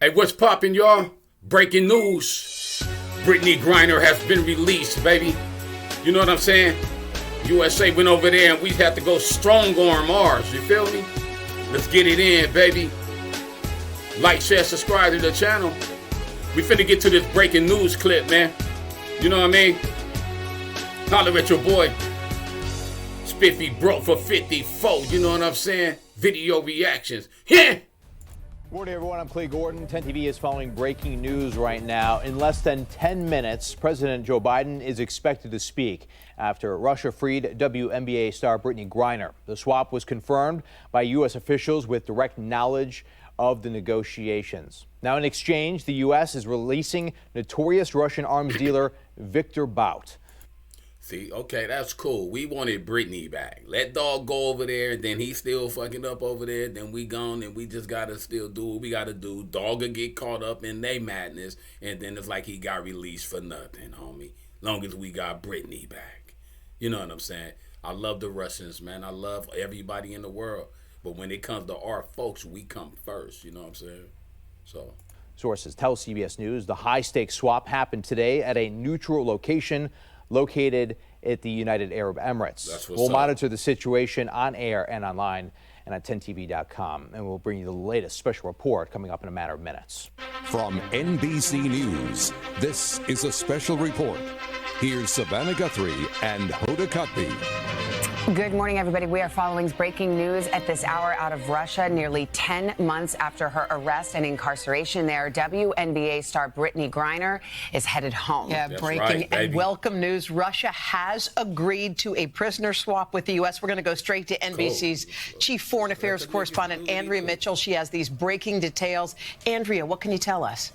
Hey, what's poppin', y'all? Breaking news. Brittney Griner has been released, baby. You know what I'm saying? USA went over there and we had to go strong arm ours. You feel me? Let's get it in, baby. Like, share, subscribe to the channel. We finna get to this breaking news clip, man. You know what I mean? Holler at your boy. Spiffy broke for 54. You know what I'm saying? Video reactions. Yeah. Good morning, everyone. I'm Clay Gordon. 10 TV is following breaking news right now. In less than 10 minutes, President Joe Biden is expected to speak after Russia freed WNBA star Brittney Griner. The swap was confirmed by U.S. officials with direct knowledge of the negotiations. Now, in exchange, the U.S. is releasing notorious Russian arms dealer Viktor Bout. See, okay, that's cool. We wanted Brittney back. Let dog go over there, then he's still fucking up over there. Then we gone, and we just gotta still do what we gotta do. Dog will get caught up in they madness, and then it's like he got released for nothing, homie. Long as we got Brittney back. You know what I'm saying? I love the Russians, man. I love everybody in the world. But when it comes to our folks, we come first. You know what I'm saying? So. Sources tell CBS News the high-stakes swap happened today at a neutral location located at the United Arab Emirates. We'll monitor the situation on air and online and at 10tv.com, and we'll bring you the latest special report coming up in a matter of minutes. From NBC News, this is a special report. Here's Savannah Guthrie and Hoda Kotb. Good morning, everybody. We are following breaking news at this hour out of Russia. Nearly 10 months after her arrest and incarceration there, WNBA star Brittney Griner is headed home. Yeah, That's breaking right, and welcome news. Russia has agreed to a prisoner swap with the U.S. We're going to go straight to NBC's Chief Foreign Affairs correspondent, Andrea Mitchell. She has these breaking details. Andrea, what can you tell us?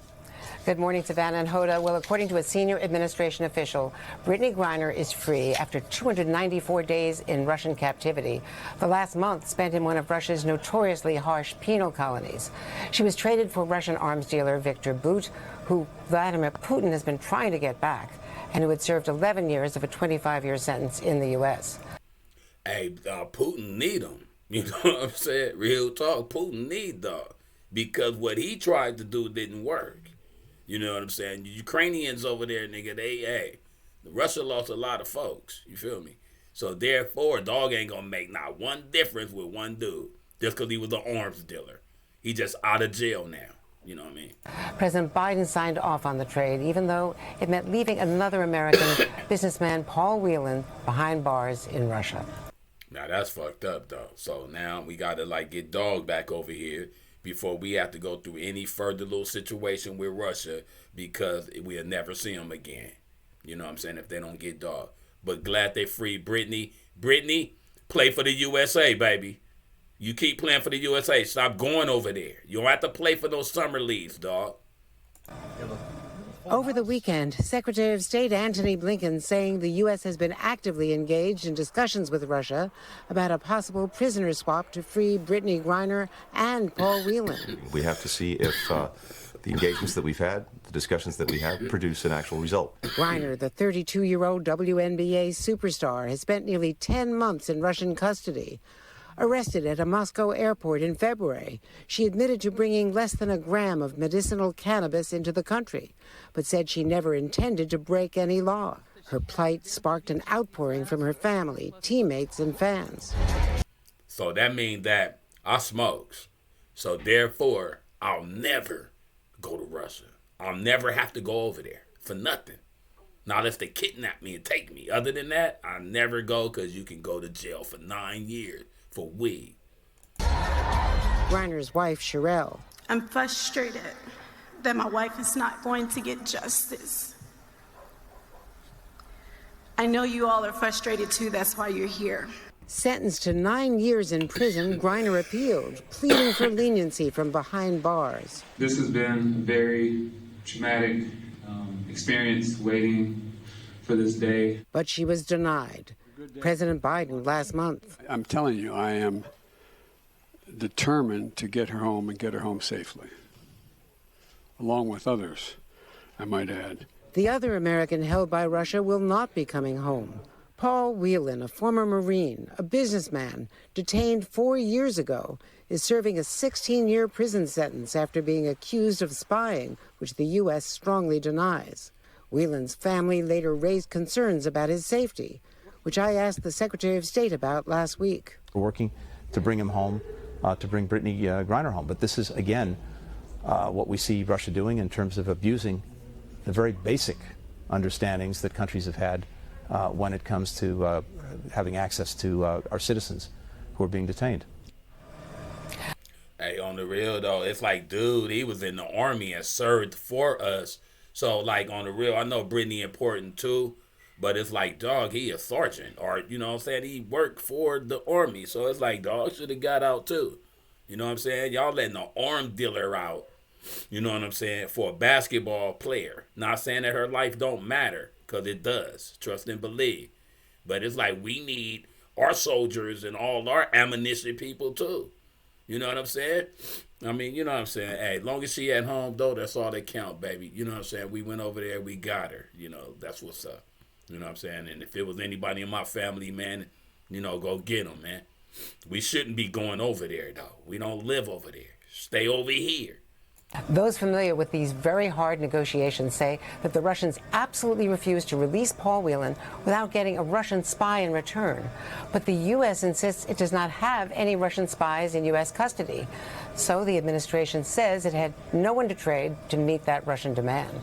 Good morning, Savannah and Hoda. Well, according to a senior administration official, Brittney Griner is free after 294 days in Russian captivity. The last month spent in one of Russia's notoriously harsh penal colonies. She was traded for Russian arms dealer Viktor Bout, who Vladimir Putin has been trying to get back, and who had served 11 years of a 25-year sentence in the U.S. Hey, Putin need him. You know what I'm saying? Real talk. Putin need dog. Because what he tried to do didn't work. You know what I'm saying? The Ukrainians over there, nigga, Russia lost a lot of folks. You feel me? So therefore, dog ain't gonna make not one difference with one dude just because he was an arms dealer. He just out of jail now. You know what I mean? President Biden signed off on the trade, even though it meant leaving another American businessman, Paul Whelan, behind bars in Russia. Now that's fucked up, though. So now we gotta get dog back over here before we have to go through any further little situation with Russia, because we'll never see them again. You know what I'm saying? If they don't get dog. But glad they freed Brittney. Brittney, play for the USA, baby. You keep playing for the USA. Stop going over there. You don't have to play for those summer leagues, dog. Over the weekend, Secretary of State Antony Blinken saying the U.S. has been actively engaged in discussions with Russia about a possible prisoner swap to free Brittney Griner and Paul Whelan. We have to see if the engagements that we've had, the discussions that we have, produce an actual result. Griner, the 32-year-old WNBA superstar, has spent nearly 10 months in Russian custody. Arrested at a Moscow airport in February, she admitted to bringing less than a gram of medicinal cannabis into the country, but said she never intended to break any law. Her plight sparked an outpouring from her family, teammates, and fans. So that means that I smokes. So therefore, I'll never go to Russia. I'll never have to go over there for nothing. Not unless they kidnap me and take me. Other than that, I'll never go, because you can go to jail for 9 years. For weed. Griner's wife, Sherelle. I'm frustrated that my wife is not going to get justice. I know you all are frustrated too, that's why you're here. Sentenced to 9 years in prison, Griner appealed, pleading for leniency from behind bars. This has been a very traumatic experience, waiting for this day. But she was denied. President Biden last month. I'm telling you, I am determined to get her home and get her home safely, along with others, I might add. The other American held by Russia will not be coming home. Paul Whelan, a former Marine, a businessman, detained 4 years ago, is serving a 16-year prison sentence after being accused of spying, which the U.S. strongly denies. Whelan's family later raised concerns about his safety, which I asked the Secretary of State about last week. We're working to bring him home, to bring Brittney Griner home. But this is, again, what we see Russia doing in terms of abusing the very basic understandings that countries have had when it comes to having access to our citizens who are being detained. Hey, on the real though, it's like, dude, he was in the Army and served for us. So, like, on the real, I know Brittney important too, but it's like, dog, he a sergeant, or, you know what I'm saying, he worked for the Army. So it's like, dog, should have got out too. You know what I'm saying? Y'all letting an arm dealer out, you know what I'm saying, for a basketball player. Not saying that her life don't matter, because it does. Trust and believe. But it's like, we need our soldiers and all our ammunition people too. You know what I'm saying? I mean, you know what I'm saying? Hey, as long as she at home, though, that's all that count, baby. You know what I'm saying? We went over there, we got her. You know, that's what's up. You know what I'm saying? And if it was anybody in my family, man, you know, go get them, man. We shouldn't be going over there, though. We don't live over there. Stay over here. Those familiar with these very hard negotiations say that the Russians absolutely refused to release Paul Whelan without getting a Russian spy in return. But the U.S. insists it does not have any Russian spies in U.S. custody. So the administration says it had no one to trade to meet that Russian demand.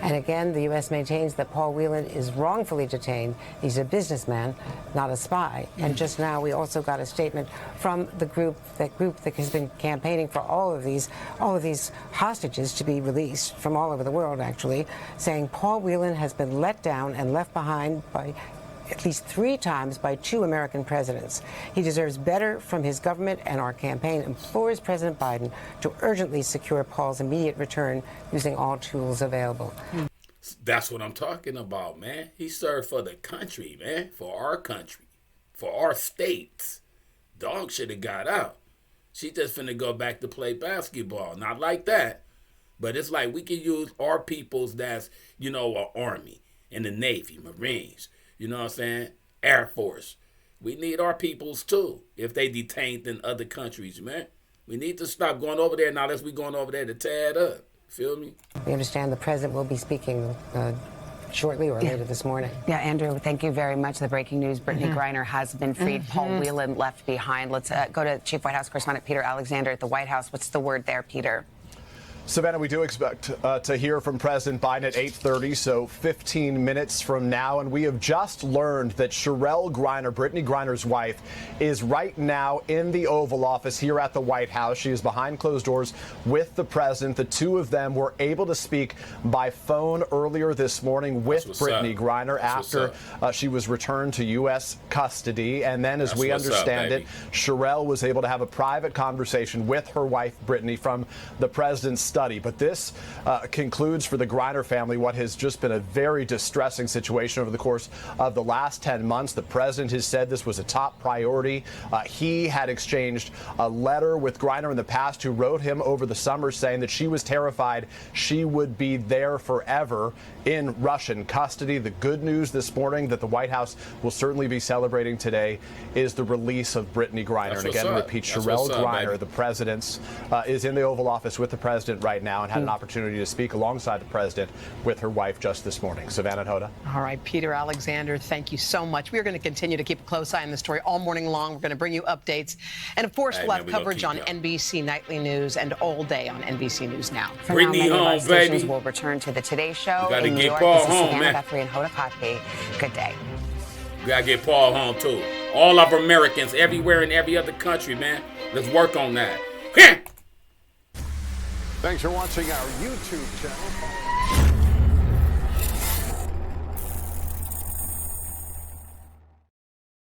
And again, the U.S. maintains that Paul Whelan is wrongfully detained. He's a businessman, not a spy. And just now, we also got a statement from the group that has been campaigning for all of these hostages to be released from all over the world, actually, saying Paul Whelan has been let down and left behind by at least 3 times by 2 American presidents. He deserves better from his government, and our campaign implores President Biden to urgently secure Paul's immediate return using all tools available. That's what I'm talking about, man. He served for the country, man, for our country, for our states. Dog should have got out. She just finna go back to play basketball. Not like that. But it's like we can use our peoples that's, you know, our Army and the Navy, Marines. You know what I'm saying? Air Force. We need our peoples too if they detained in other countries, man. We need to stop going over there now unless we going over there to tear it up. Feel me? We understand the president will be speaking shortly or later this morning. Yeah, Andrew, thank you very much. The breaking news, Brittney Griner has been freed. Paul Whelan left behind. Let's go to Chief White House Correspondent Peter Alexander at the White House. What's the word there, Peter? Savannah, we do expect to hear from President Biden at 8:30, so 15 minutes from now. And we have just learned that Sherelle Griner, Brittney Griner's wife, is right now in the Oval Office here at the White House. She is behind closed doors with the president. The two of them were able to speak by phone earlier this morning with Brittney Griner after she was returned to U.S. custody. And then, as we understand it, Sherelle was able to have a private conversation with her wife, Brittney, from the president's study. But this concludes for the Griner family what has just been a very distressing situation over the course of the last 10 months. The president has said this was a top priority. He had exchanged a letter with Griner in the past, who wrote him over the summer saying that she was terrified she would be there forever in Russian custody. The good news this morning that the White House will certainly be celebrating today is the release of Brittney Griner. And again, repeat, Sherelle Griner, the president's, is in the Oval Office with the president right now and had an opportunity to speak alongside the president with her wife just this morning. Savannah and Hoda. All right, Peter Alexander, thank you so much. We're going to continue to keep a close eye on this story all morning long. We're going to bring you updates. And, of course, we'll have coverage on NBC Nightly News and all day on NBC News Now. For now, many of our stations will return to the Today Show in New York. This is Savannah Guthrie and Hoda Kotb. Good day. We got to get Paul home, too. All of Americans everywhere in every other country, man. Let's work on that. Thanks for watching our YouTube channel.